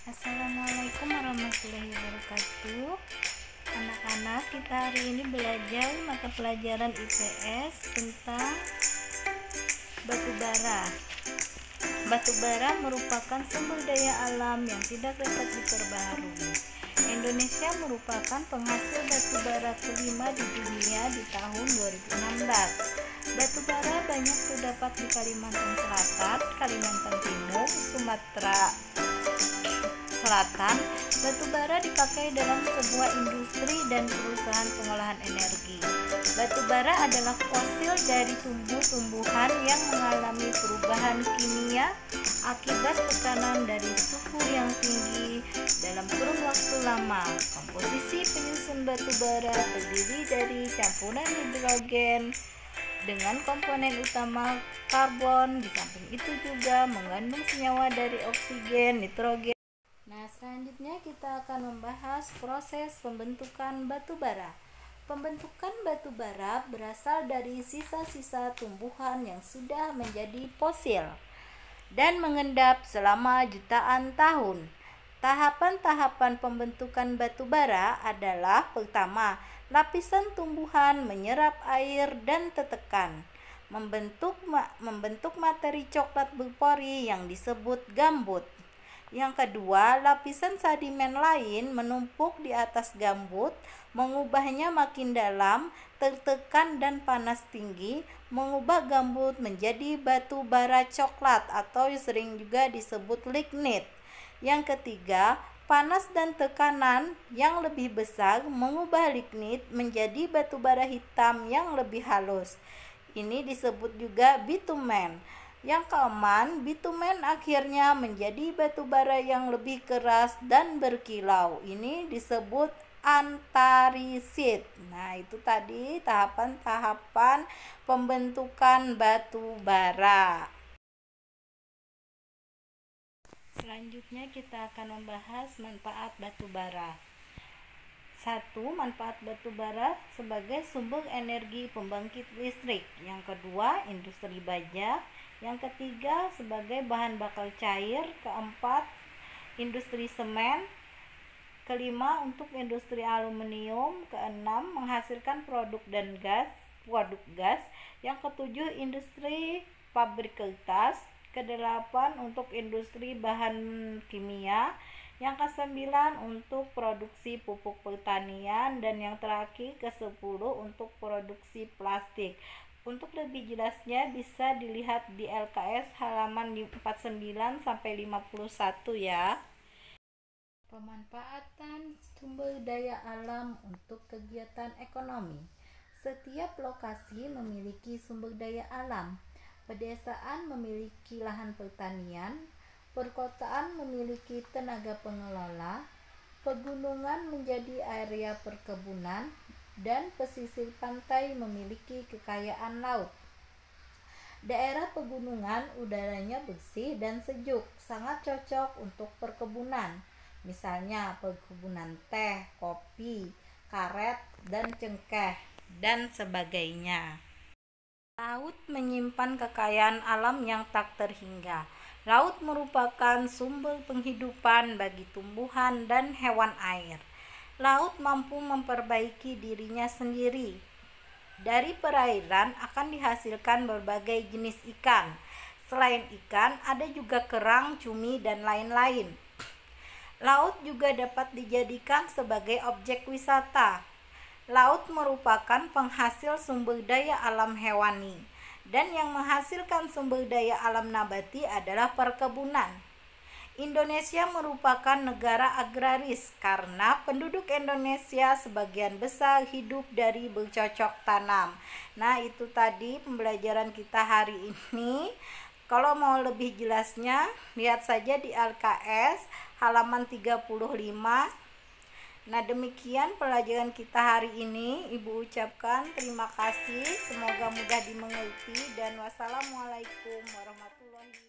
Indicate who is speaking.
Speaker 1: Assalamualaikum warahmatullahi wabarakatuh. Anak-anak, kita hari ini belajar mata pelajaran IPS tentang batu bara. Batu bara merupakan sumber daya alam yang tidak dapat diperbaharui. Indonesia merupakan penghasil batu bara kelima di dunia di tahun 2016. Batu bara banyak terdapat di Kalimantan Selatan, Kalimantan Timur, Sumatera Selatan. Batu bara dipakai dalam sebuah industri dan perusahaan pengolahan energi. Batu bara adalah fosil dari tumbuh-tumbuhan yang mengalami perubahan kimia akibat tekanan dari suhu yang tinggi dalam kurun waktu lama. Komposisi penyusun batu bara terdiri dari campuran hidrogen dengan komponen utama karbon. Di samping itu juga mengandung senyawa dari oksigen, nitrogen. Nah, selanjutnya kita akan membahas proses pembentukan batu bara. Pembentukan batu bara berasal dari sisa-sisa tumbuhan yang sudah menjadi fosil dan mengendap selama jutaan tahun. Tahapan-tahapan pembentukan batu bara adalah: pertama, lapisan tumbuhan menyerap air dan tetekan, membentuk materi coklat berpori yang disebut gambut. Yang kedua, lapisan sedimen lain menumpuk di atas gambut, mengubahnya makin dalam, tertekan dan panas tinggi, mengubah gambut menjadi batu bara coklat atau sering juga disebut lignit. Yang ketiga, panas dan tekanan yang lebih besar mengubah lignit menjadi batu bara hitam yang lebih halus. Ini disebut juga bitumen. Yang keempat, bitumen akhirnya menjadi batu bara yang lebih keras dan berkilau. Ini disebut antarisit. Nah, itu tadi tahapan-tahapan pembentukan batu bara. Selanjutnya kita akan membahas manfaat batu bara. 1. Manfaat batu bara sebagai sumber energi pembangkit listrik. Yang kedua, industri baja. Yang ketiga, sebagai bahan bakar cair. Keempat, industri semen. Kelima, untuk industri aluminium. Keenam, menghasilkan produk gas. Yang ketujuh, industri pabrik kertas. Kedelapan, untuk industri bahan kimia. Yang kesembilan, untuk produksi pupuk pertanian. Dan yang terakhir, ke-10, untuk produksi plastik. Untuk lebih jelasnya bisa dilihat di LKS halaman 49 sampai 51 ya. Pemanfaatan sumber daya alam untuk kegiatan ekonomi. Setiap lokasi memiliki sumber daya alam. Pedesaan memiliki lahan pertanian, perkotaan memiliki tenaga pengelola, pegunungan menjadi area perkebunan, dan pesisir pantai memiliki kekayaan laut. Daerah pegunungan udaranya bersih dan sejuk, sangat cocok untuk perkebunan. Misalnya perkebunan teh, kopi, karet, dan cengkeh, dan sebagainya. Laut menyimpan kekayaan alam yang tak terhingga. Laut merupakan sumber penghidupan bagi tumbuhan dan hewan air. Laut mampu memperbaiki dirinya sendiri. Dari perairan akan dihasilkan berbagai jenis ikan. Selain ikan, ada juga kerang, cumi, dan lain-lain. Laut juga dapat dijadikan sebagai objek wisata. Laut merupakan penghasil sumber daya alam hewani, dan yang menghasilkan sumber daya alam nabati adalah perkebunan. Indonesia merupakan negara agraris karena penduduk Indonesia sebagian besar hidup dari bercocok tanam. Nah, itu tadi pembelajaran kita hari ini. Kalau mau lebih jelasnya, lihat saja di LKS halaman 35. Nah, demikian pelajaran kita hari ini. Ibu ucapkan terima kasih. Semoga mudah dimengerti dan wassalamualaikum warahmatullahi wabarakatuh.